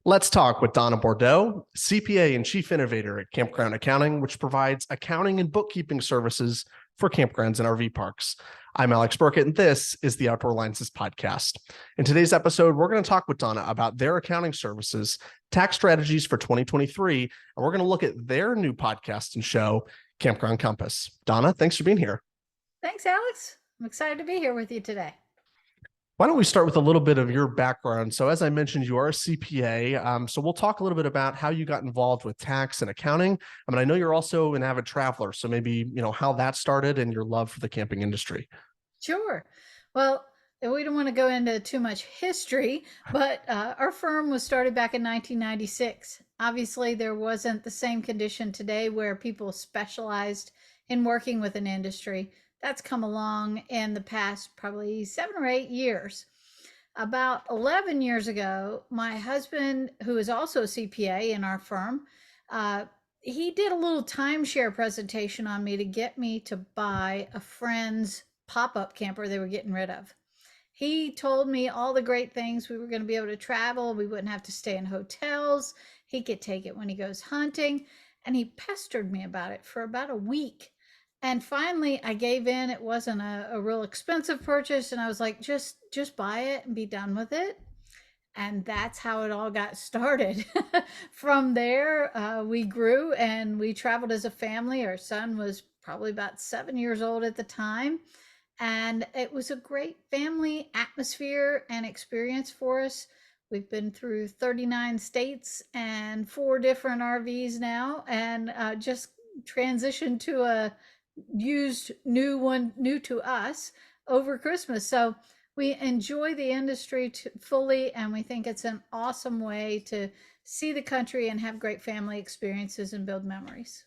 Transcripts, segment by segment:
Let's talk with Donna Bordeaux, CPA and Chief Innovator at Campground Accounting, which provides accounting and bookkeeping services for campgrounds and RV parks. I'm Alex Burkett, and this is the Outdoor Alliances podcast. In today's episode, we're going to talk with Donna about their accounting services, tax strategies for 2023, and we're going to look at their new podcast and show, Campground Compass. Donna, thanks for being here. Thanks, Alex. I'm excited to be here with you today. Why don't we start with a little bit of your background? So as I mentioned, you are a CPA. So we'll talk a little bit about how you got involved with tax and accounting. I know you're also an avid traveler. So maybe, how that started and your love for the camping industry. Sure. Well, we don't want to go into too much history, but our firm was started back in 1996. Obviously, there wasn't the same condition today where people specialized in working with an industry. That's come along in the past probably 7 or 8 years. About 11 years ago, my husband, who is also a CPA in our firm, he did a little timeshare presentation on me to get me to buy a friend's pop-up camper they were getting rid of. He told me all the great things. We were going to be able to travel. We wouldn't have to stay in hotels. He could take it when he goes hunting. And he pestered me about it for about a week. And finally, I gave in. It wasn't a real expensive purchase. And I was like, just buy it and be done with it. And that's how it all got started. From there, we grew and we traveled as a family. Our son was probably about 7 years old at the time. And it was a great family atmosphere and experience for us. We've been through 39 states and 4 different RVs now, and just transitioned to a used new one, new to us, over Christmas. So we enjoy the industry fully, and we think it's an awesome way to see the country and have great family experiences and build memories.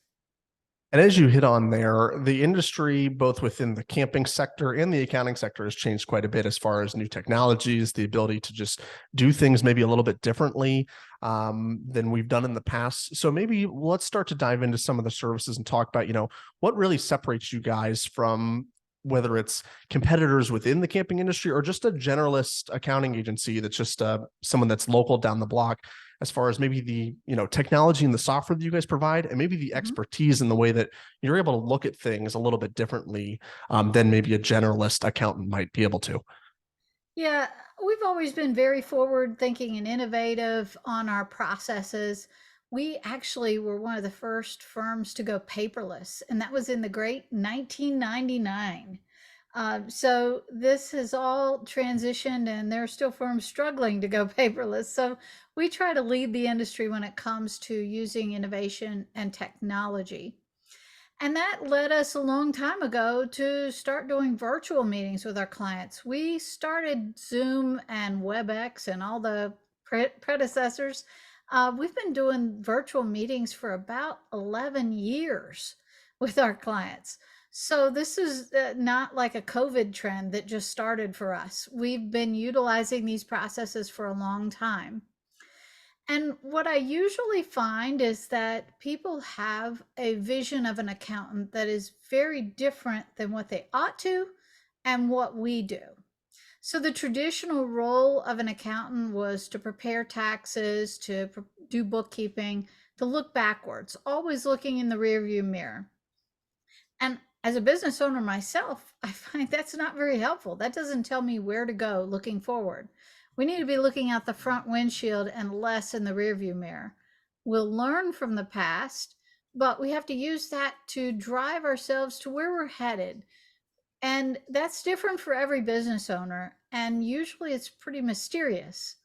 And as you hit on there, the industry, both within the camping sector and the accounting sector, has changed quite a bit as far as new technologies, the ability to just do things maybe a little bit differently than we've done in the past. So maybe let's start to dive into some of the services and talk about, what really separates you guys from whether it's competitors within the camping industry or just a generalist accounting agency that's just someone that's local down the block, as far as maybe the technology and the software that you guys provide, and maybe the expertise in the way that you're able to look at things a little bit differently than maybe a generalist accountant might be able to. Yeah, we've always been very forward thinking and innovative on our processes. We actually were one of the first firms to go paperless, and that was in the great 1999. So this has all transitioned, and there are still firms struggling to go paperless. So we try to lead the industry when it comes to using innovation and technology. And that led us a long time ago to start doing virtual meetings with our clients. We started Zoom and WebEx and all the predecessors. We've been doing virtual meetings for about 11 years with our clients. So this is not like a COVID trend that just started for us. We've been utilizing these processes for a long time. And what I usually find is that people have a vision of an accountant that is very different than what they ought to and what we do. So the traditional role of an accountant was to prepare taxes, to do bookkeeping, to look backwards, always looking in the rearview mirror. And as a business owner myself, I find that's not very helpful. That doesn't tell me where to go looking forward. We need to be looking out the front windshield and less in the rearview mirror. We'll learn from the past, but we have to use that to drive ourselves to where we're headed. And that's different for every business owner. And usually it's pretty mysterious.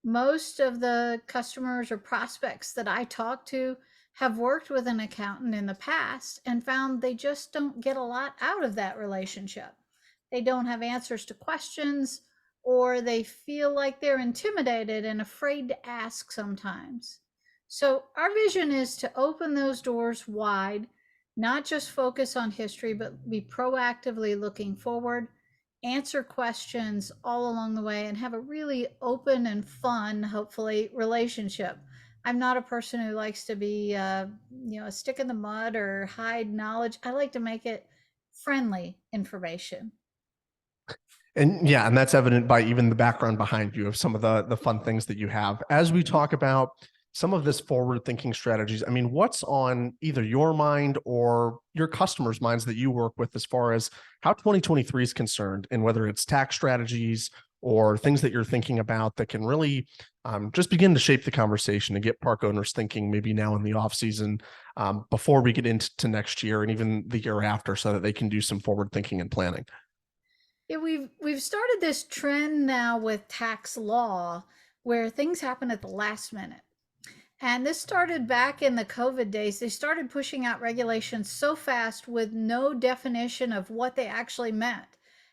Most of the customers or prospects that I talk to have worked with an accountant in the past and found they just don't get a lot out of that relationship. They don't have answers to questions, or they feel like they're intimidated and afraid to ask sometimes. So our vision is to open those doors wide, not just focus on history, but be proactively looking forward, answer questions all along the way, and have a really open and fun, hopefully, relationship. I'm not a person who likes to be, a stick in the mud or hide knowledge. I like to make it friendly information. And yeah, and that's evident by even the background behind you of some of the fun things that you have. As we talk about some of this forward thinking strategies, I mean, what's on either your mind or your customers' minds that you work with as far as how 2023 is concerned, and whether it's tax strategies or things that you're thinking about that can really just begin to shape the conversation and get park owners thinking maybe now in the off season, before we get into next year and even the year after, so that they can do some forward thinking and planning. Yeah, we've started this trend now with tax law where things happen at the last minute. And this started back in the COVID days. They started pushing out regulations so fast with no definition of what they actually meant.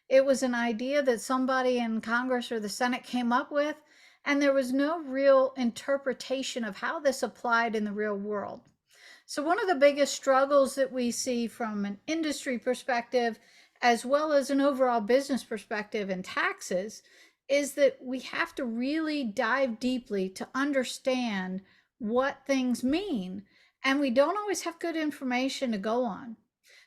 It was an idea that somebody in Congress or the Senate came up with, and there was no real interpretation of how this applied in the real world. So, one of the biggest struggles that we see from an industry perspective, as well as an overall business perspective in taxes, is that we have to really dive deeply to understand what things mean. And we don't always have good information to go on.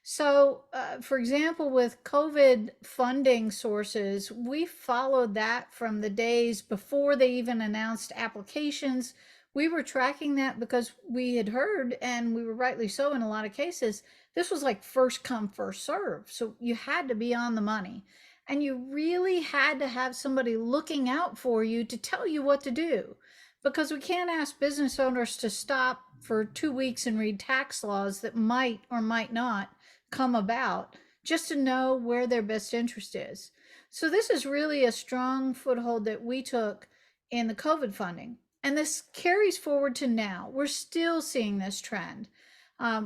So, for example, with COVID funding sources, we followed that from the days before they even announced applications. We were tracking that because we had heard, and we were rightly so in a lot of cases, this was like first come, first serve. So you had to be on the money. And you really had to have somebody looking out for you to tell you what to do. Because we can't ask business owners to stop for 2 weeks and read tax laws that might or might not come about just to know where their best interest is. So, this is really a strong foothold that we took in the COVID funding. And this carries forward to now. We're still seeing this trend.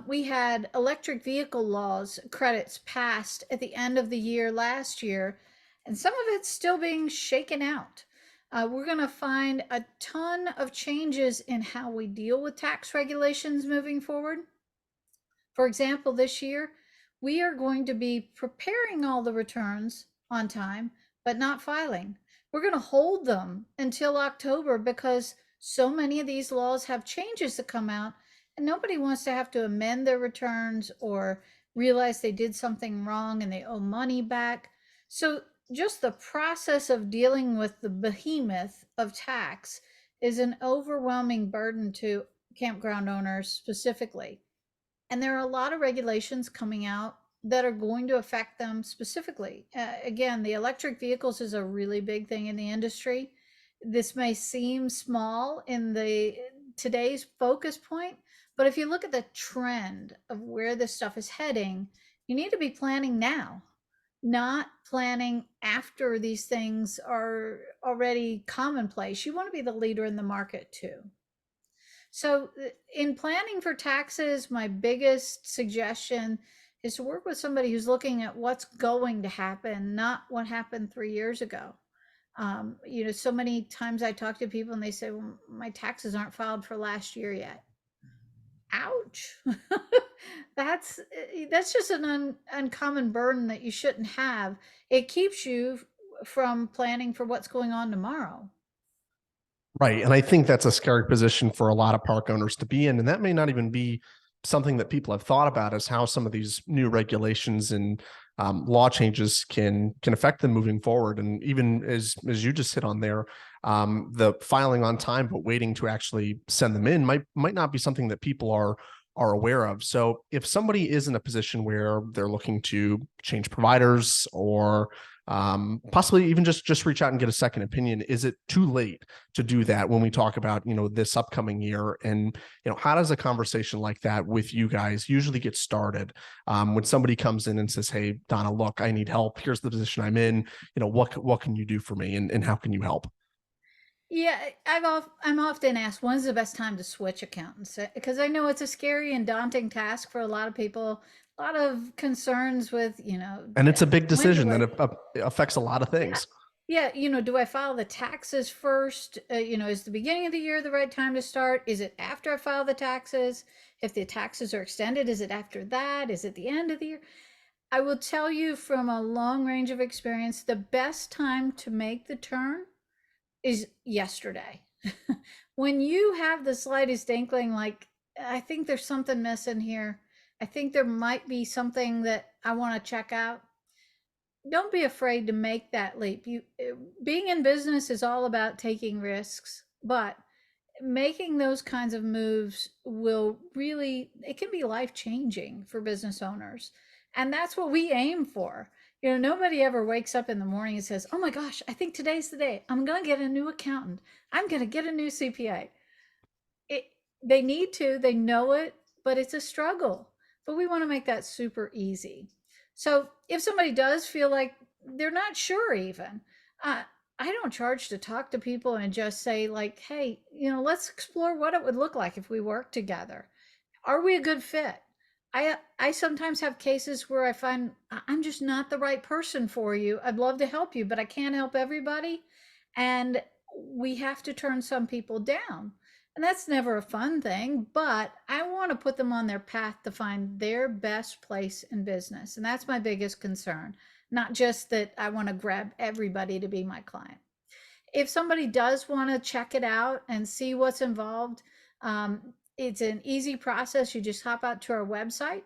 We had electric vehicle laws credits passed at the end of the year last year, and some of it's still being shaken out. We're going to find a ton of changes in how we deal with tax regulations moving forward. For example, this year, we are going to be preparing all the returns on time, but not filing. We're going to hold them until October because so many of these laws have changes that come out, and nobody wants to have to amend their returns or realize they did something wrong and they owe money back. So, just the process of dealing with the behemoth of tax is an overwhelming burden to campground owners specifically. And there are a lot of regulations coming out that are going to affect them specifically. Again, the electric vehicles is a really big thing in the industry. This may seem small in the today's focus point, but if you look at the trend of where this stuff is heading, you need to be planning now, not planning after these things are already commonplace. You want to be the leader in the market too. So, in planning for taxes, my biggest suggestion is to work with somebody who's looking at what's going to happen, not what happened 3 years ago. So many times I talk to people and they say, "Well, my taxes aren't filed for last year yet." Ouch! that's that's just an uncommon burden that you shouldn't have. It keeps you from planning for what's going on tomorrow. Right. And I think that's a scary position for a lot of park owners to be in. And that may not even be something that people have thought about, as how some of these new regulations and law changes can affect them moving forward. And even as you just hit on there, the filing on time but waiting to actually send them in might not be something that people are aware of. So if somebody is in a position where they're looking to change providers, or possibly even just reach out and get a second opinion, is it too late to do that when we talk about this upcoming year? And how does a conversation like that with you guys usually get started, when somebody comes in and says, "Hey, Donna, look, I need help. Here's the position I'm in. What can you do for me, and how can you help?" Yeah, I'm often asked when's the best time to switch accountants, because I know it's a scary and daunting task for a lot of people. A lot of concerns with, And it's a big when decision do that I? affects a lot of Yeah, things. yeah. Do I file the taxes first? Is the beginning of the year the right time to start? Is it after I file the taxes? If the taxes are extended, is it after that? Is it the end of the year? I will tell you from a long range of experience, the best time to make the turn is yesterday. When you have the slightest inkling, like, I think there's something missing here, I think there might be something that I want to check out, don't be afraid to make that leap. Being in business is all about taking risks, but making those kinds of moves will really, it can be life changing for business owners. And that's what we aim for. Nobody ever wakes up in the morning and says, "Oh my gosh, I think today's the day. I'm going to get a new accountant. I'm going to get a new CPA." it they need to, they know it, but it's a struggle. But we want to make that super easy. So if somebody does feel like they're not sure even, uh, I don't charge to talk to people and just say like, "Hey, let's explore what it would look like if we work together. Are we a good fit?" I sometimes have cases where I find I'm just not the right person for you. I'd love to help you, but I can't help everybody, and we have to turn some people down. And that's never a fun thing, but I want to put them on their path to find their best place in business. And that's my biggest concern. Not just that I want to grab everybody to be my client. If somebody does want to check it out and see what's involved, it's an easy process. You just hop out to our website,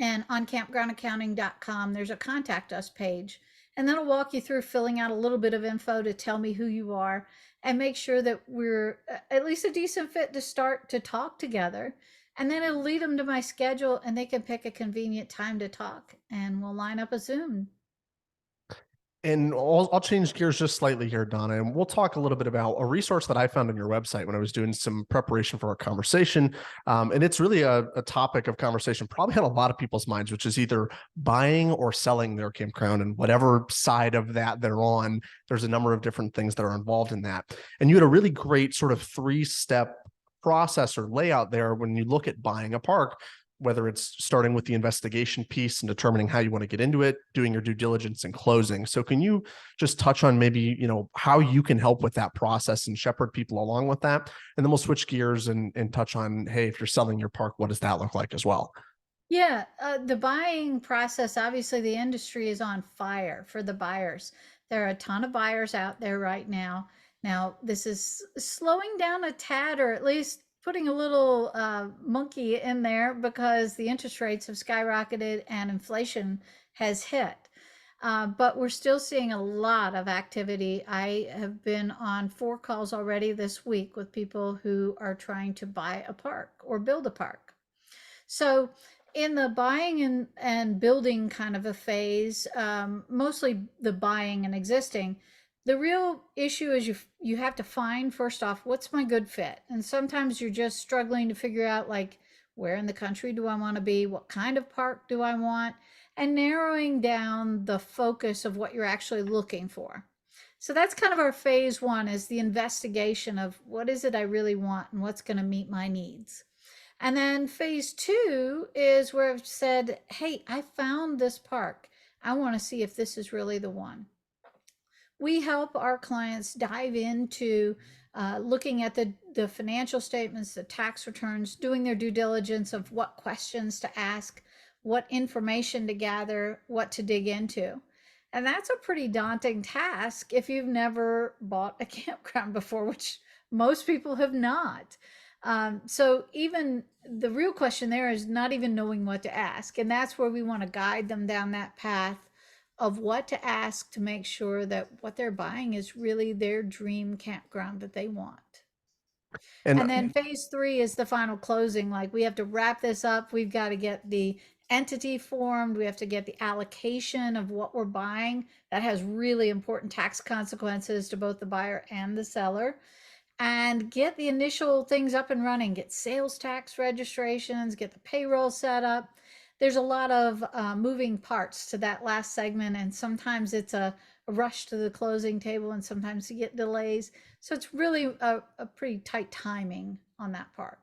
and on campgroundaccounting.com, there's a contact us page. And that'll walk you through filling out a little bit of info to tell me who you are and make sure that we're at least a decent fit to start to talk together. And then it'll lead them to my schedule and they can pick a convenient time to talk and we'll line up a Zoom. And I'll change gears just slightly here, Donna, and we'll talk a little bit about a resource that I found on your website when I was doing some preparation for our conversation. And it's really a topic of conversation probably on a lot of people's minds, which is either buying or selling their campground, and whatever side of that they're on, there's a number of different things that are involved in that. And you had a really great sort of 3-step process or layout there when you look at buying a park, whether it's starting with the investigation piece and determining how you want to get into it, doing your due diligence and closing. So can you just touch on maybe, how you can help with that process and shepherd people along with that? And then we'll switch gears and touch on, hey, if you're selling your park, what does that look like as well? Yeah, the buying process, obviously, the industry is on fire for the buyers. There are a ton of buyers out there right now. Now, this is slowing down a tad, or at least putting a little monkey in there because the interest rates have skyrocketed and inflation has hit. But we're still seeing a lot of activity. I have been on 4 calls already this week with people who are trying to buy a park or build a park. So in the buying and building kind of a phase, mostly the buying and existing, the real issue is you have to find first off what's my good fit, and sometimes you're just struggling to figure out like where in the country do I want to be, what kind of park do I want, and narrowing down the focus of what you're actually looking for. So that's kind of our phase one, is the investigation of what is it I really want and what's going to meet my needs. And then phase two is where I've said, "Hey, I found this park. I want to see if this is really the one." We help our clients dive into looking at the financial statements, the tax returns, doing their due diligence of what questions to ask, what information to gather, what to dig into. And that's a pretty daunting task if you've never bought a campground before, which most people have not. So even the real question there is not even knowing what to ask. And that's where we want to guide them down that path of what to ask to make sure that what they're buying is really their dream campground that they want. And And then phase three is the final closing. Like we have to wrap this up. We've got to get the entity formed. We have to get the allocation of what we're buying. That has really important tax consequences to both the buyer and the seller. And get the initial things up and running, get sales tax registrations, get the payroll set up. There's a lot of moving parts to that last segment, and sometimes it's a rush to the closing table, and sometimes you get delays. So it's really a pretty tight timing on that part.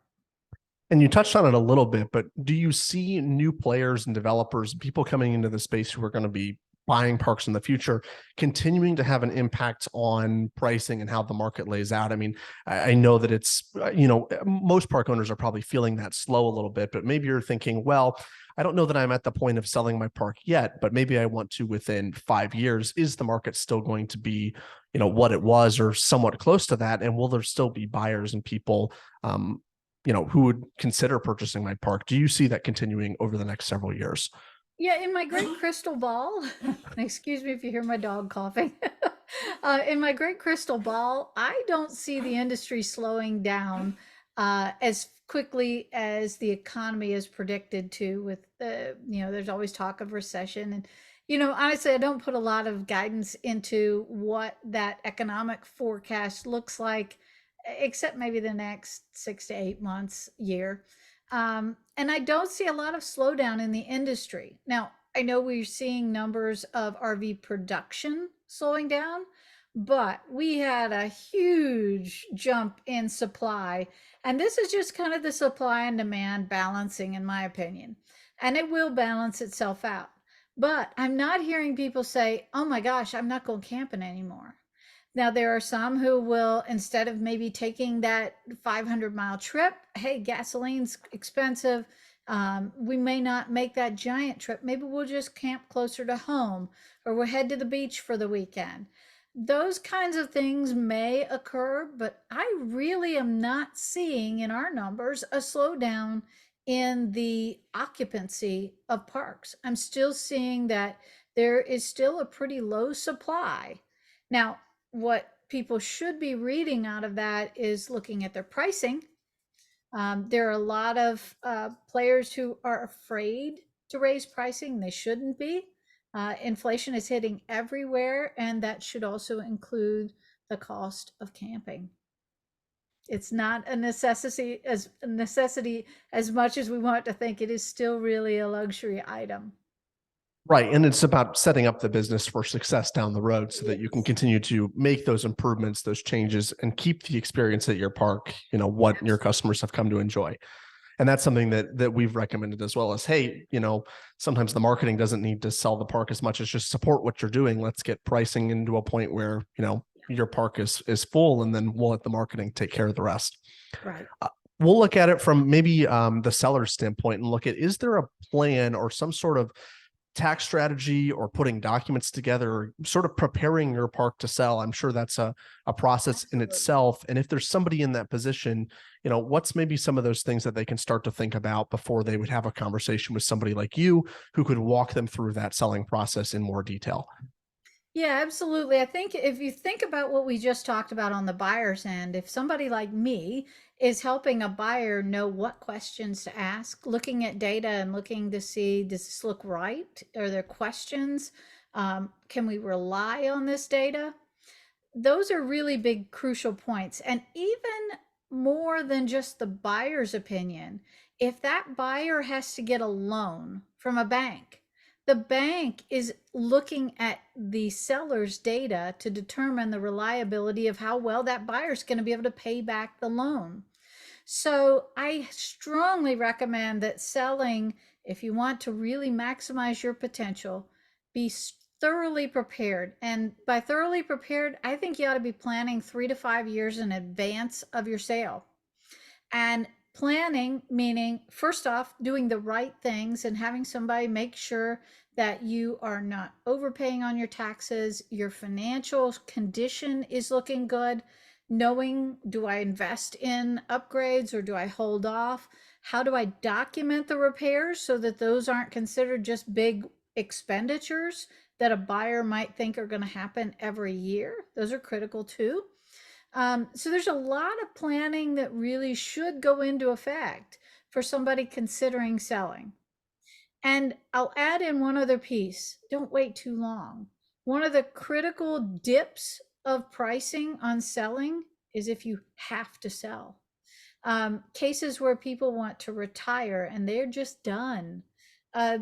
And you touched on it a little bit, but do you see new players and developers, people coming into the space who are going to be buying parks in the future, continuing to have an impact on pricing and how the market lays out? I mean, I know that it's, most park owners are probably feeling that slow a little bit, but maybe you're thinking, well, I don't know that I'm at the point of selling my park yet, but maybe I want to within 5 years. Is the market still going to be, what it was or somewhat close to that? And will there still be buyers and people, who would consider purchasing my park? Do you see that continuing over the next several years? Yeah, in my great crystal ball, excuse me if you hear my dog coughing. In my great crystal ball, I don't see the industry slowing down as quickly as the economy is predicted to. With there's always talk of recession, and honestly, I don't put a lot of guidance into what that economic forecast looks like, except maybe the next 6 to 8 months, year. And I don't see a lot of slowdown in the industry. Now, I know we're seeing numbers of RV production slowing down, but we had a huge jump in supply. And this is just kind of the supply and demand balancing, in my opinion. And it will balance itself out. But I'm not hearing people say, oh my gosh, I'm not going camping anymore. Now, there are some who will, instead of maybe taking that 500-mile trip, hey, gasoline's expensive. We may not make that giant trip. Maybe we'll just camp closer to home, or we'll head to the beach for the weekend. Those kinds of things may occur, but I really am not seeing in our numbers a slowdown in the occupancy of parks. I'm still seeing that there is still a pretty low supply. Now, what people should be reading out of that is looking at their pricing. There are a lot of players who are afraid to raise pricing. They shouldn't be. Inflation is hitting everywhere, and that should also include the cost of camping. It's not a necessity as much as we want to think. It is still really a luxury item. Right. And it's about setting up the business for success down the road so that you can Yes, continue to make those improvements, those changes, and keep the experience at your park, what your absolutely. customers have come to enjoy. And that's something that we've recommended as well as, hey, sometimes the marketing doesn't need to sell the park as much as just support what you're doing. Let's get pricing into a point where, your park is full, and then we'll let the marketing take care of the rest. Right. We'll look at it from maybe the seller's standpoint and look at, is there a plan or some sort of tax strategy or putting documents together, or sort of preparing your park to sell? I'm sure that's a process in Absolutely. itself. And if there's somebody in that position, what's maybe some of those things that they can start to think about before they would have a conversation with somebody like you who could walk them through that selling process in more detail? Yeah, absolutely. I think if you think about what we just talked about on the buyer's end, if somebody like me is helping a buyer know what questions to ask, looking at data and looking to see, does this look right? Are there questions? Can we rely on this data? Those are really big, crucial points. And even more than just the buyer's opinion, if that buyer has to get a loan from a bank, the bank is looking at the seller's data to determine the reliability of how well that buyer is going to be able to pay back the loan. So I strongly recommend that selling, if you want to really maximize your potential, be thoroughly prepared. And by thoroughly prepared, I think you ought to be planning 3 to 5 years in advance of your sale. And planning, meaning, first off, doing the right things and having somebody make sure that you are not overpaying on your taxes, your financial condition is looking good, knowing, do I invest in upgrades or do I hold off? How do I document the repairs so that those aren't considered just big expenditures that a buyer might think are going to happen every year? Those are critical too. So there's a lot of planning that really should go into effect for somebody considering selling. And I'll add in one other piece. Don't wait too long. One of the critical dips of pricing on selling is if you have to sell. Cases where people want to retire and they're just done. Uh,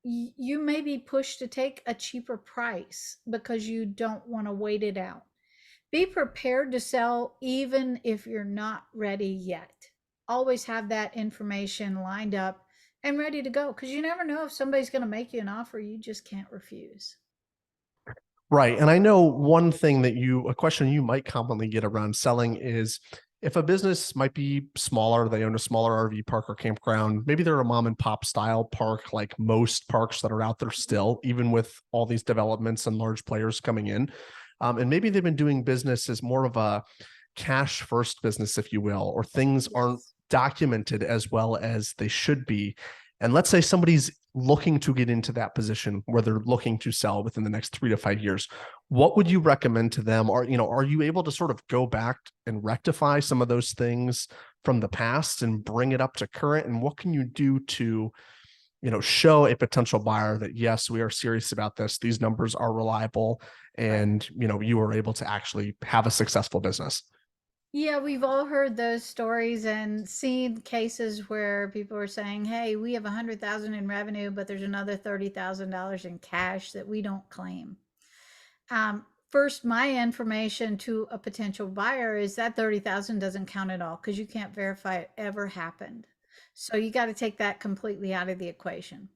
you may be pushed to take a cheaper price because you don't want to wait it out. Be prepared to sell even if you're not ready yet. Always have that information lined up and ready to go, because you never know if somebody's going to make you an offer you just can't refuse. Right. And I know one thing a question you might commonly get around selling is, if a business might be smaller, they own a smaller RV park or campground, maybe they're a mom and pop style park, like most parks that are out there still, even with all these developments and large players coming in. And maybe they've been doing business as more of a cash first business, if you will, or things aren't Yes. documented as well as they should be. And let's say somebody's looking to get into that position where they're looking to sell within the next 3 to 5 years. What would you recommend to them? Are you able to sort of go back and rectify some of those things from the past and bring it up to current? And what can you do to, show a potential buyer that, yes, we are serious about this. These numbers are reliable, and, you are able to actually have a successful business. Yeah, we've all heard those stories and seen cases where people are saying, "Hey, we have 100,000 in revenue, but there's another $30,000 in cash that we don't claim." First, my information to a potential buyer is that 30,000 doesn't count at all because you can't verify it ever happened. So you got to take that completely out of the equation.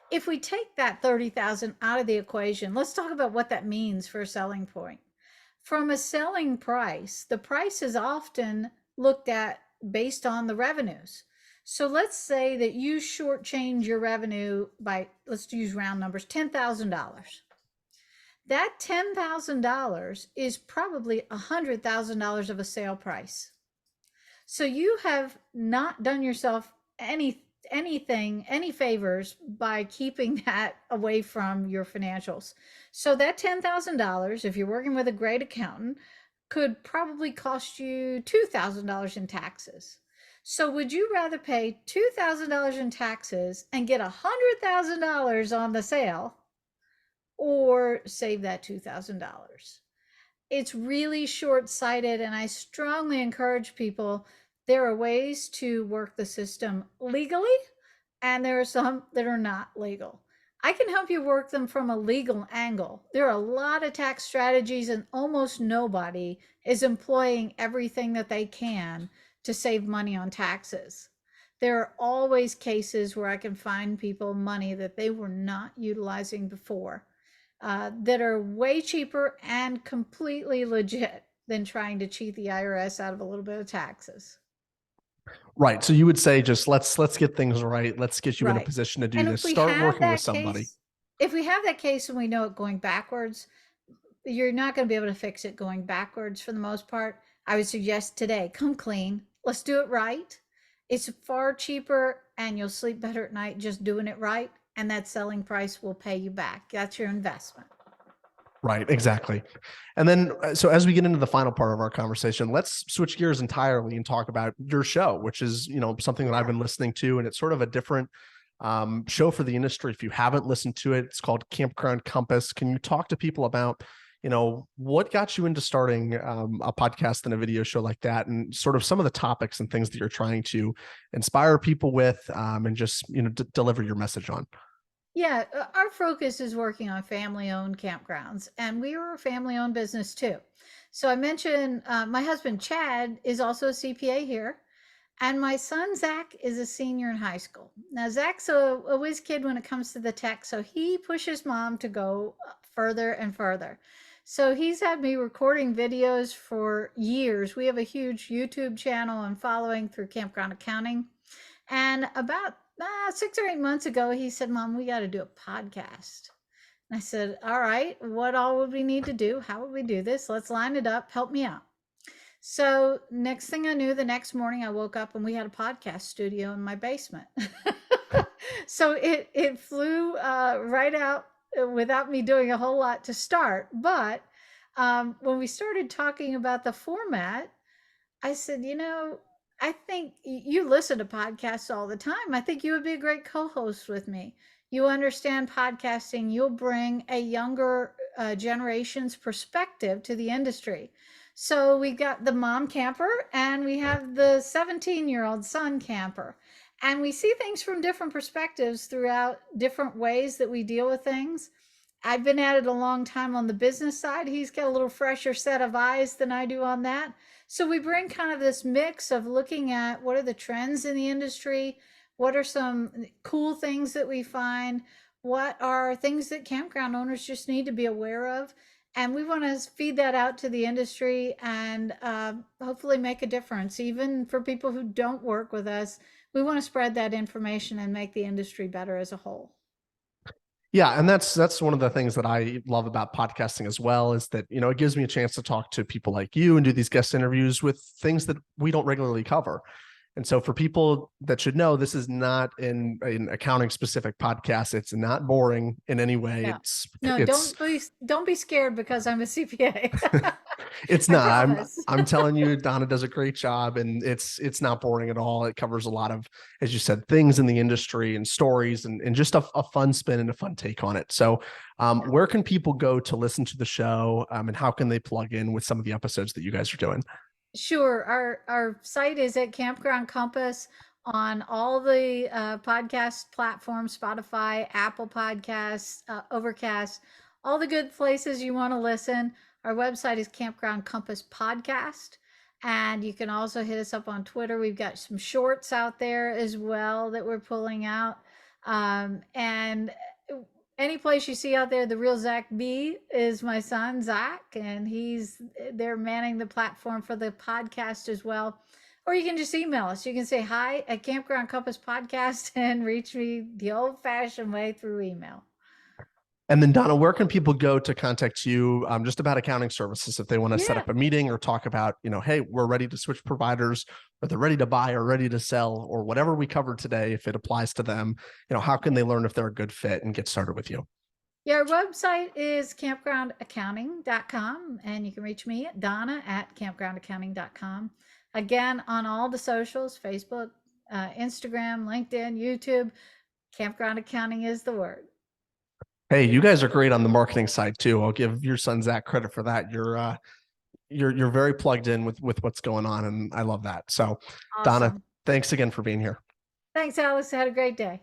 If we take that 30,000 out of the equation, let's talk about what that means for a selling point. From a selling price, the price is often looked at based on the revenues. So let's say that you shortchange your revenue by, let's use round numbers, $10,000. That $10,000 is probably $100,000 of a sale price. So you have not done yourself any favors by keeping that away from your financials. So that $10,000, if you're working with a great accountant, could probably cost you $2,000 in taxes. So would you rather pay $2,000 in taxes and get $100,000 on the sale, or save that $2,000? It's really short-sighted, and I strongly encourage people, there are ways to work the system legally, and there are some that are not legal. I can help you work them from a legal angle. There are a lot of tax strategies, and almost nobody is employing everything that they can to save money on taxes. There are always cases where I can find people money that they were not utilizing before, that are way cheaper and completely legit than trying to cheat the IRS out of a little bit of taxes. Right. So you would say, just let's get things right. Let's get you in a Right. position to do And this. Start working with somebody. if we have that case and we know it going backwards, you're not going to be able to fix it going backwards for the most part. I would suggest today, come clean. Let's do it right. It's far cheaper and you'll sleep better at night just doing it right. And that selling price will pay you back. That's your investment. Right, exactly. And then, so as we get into the final part of our conversation, let's switch gears entirely and talk about your show, which is, something that I've been listening to, and it's sort of a different show for the industry. If you haven't listened to it, it's called Campground Compass. Can you talk to people about, what got you into starting a podcast and a video show like that, and sort of some of the topics and things that you're trying to inspire people with, and just, deliver your message on? Yeah, our focus is working on family-owned campgrounds, and we are a family-owned business too. So I mentioned my husband Chad is also a CPA here, and my son Zach is a senior in high school. Now Zach's a whiz kid when it comes to the tech, so he pushes mom to go further and further. So he's had me recording videos for years. We have a huge YouTube channel and following through Campground Accounting. And about 6 or 8 months ago, he said, "Mom, we got to do a podcast." And I said, "All right, what all would we need to do? How would we do this? Let's line it up. Help me out." So next thing I knew, the next morning I woke up and we had a podcast studio in my basement. So it flew right out without me doing a whole lot to start. But when we started talking about the format, I said, I think you listen to podcasts all the time. I think you would be a great co-host with me. You understand podcasting. You'll bring a younger generation's perspective to the industry. So we got the mom camper and we have the 17-year-old son camper. And we see things from different perspectives throughout different ways that we deal with things. I've been at it a long time on the business side. He's got a little fresher set of eyes than I do on that. So we bring kind of this mix of looking at what are the trends in the industry, what are some cool things that we find, what are things that campground owners just need to be aware of. And we want to feed that out to the industry and hopefully make a difference. Even for people who don't work with us, we want to spread that information and make the industry better as a whole. Yeah, and that's one of the things that I love about podcasting as well, is that, it gives me a chance to talk to people like you and do these guest interviews with things that we don't regularly cover. And so for people that should know, this is not an accounting specific podcast. It's not boring in any way. No, no, It's don't be scared because I'm a CPA. it's I not. promise. I'm telling you, Donna does a great job, and it's not boring at all. It covers a lot of, as you said, things in the industry and stories, and just a fun spin and a fun take on it. So, where can people go to listen to the show, and how can they plug in with some of the episodes that you guys are doing? Sure. Our site is at Campground Compass on all the podcast platforms, Spotify, Apple Podcasts, Overcast, all the good places you want to listen. Our website is Campground Compass Podcast. And you can also hit us up on Twitter. We've got some shorts out there as well that we're pulling out. And any place you see out there, the real Zach B is my son Zach, and they're manning the platform for the podcast as well. Or you can just email us. You can say hi at Campground Compass Podcast and reach me the old-fashioned way through email. And then Donna, where can people go to contact you just about accounting services if they want to set up a meeting or talk about, hey, we're ready to switch providers, or they're ready to buy or ready to sell, or whatever we covered today, if it applies to them, how can they learn if they're a good fit and get started with you? Yeah, our website is campgroundaccounting.com, and you can reach me at Donna at campgroundaccounting.com. Again, on all the socials, Facebook, Instagram, LinkedIn, YouTube, Campground Accounting is the word. Hey, you guys are great on the marketing side too. I'll give your son Zach credit for that. You're very plugged in with what's going on, and I love that. So, Awesome. Donna, thanks again for being here. Thanks, Alex. I had a great day.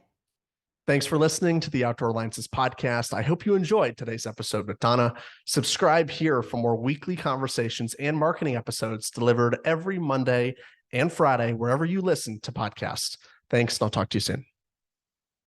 Thanks for listening to the Outdoor Alliances podcast. I hope you enjoyed today's episode with Donna. Subscribe here for more weekly conversations and marketing episodes delivered every Monday and Friday, wherever you listen to podcasts. Thanks, and I'll talk to you soon.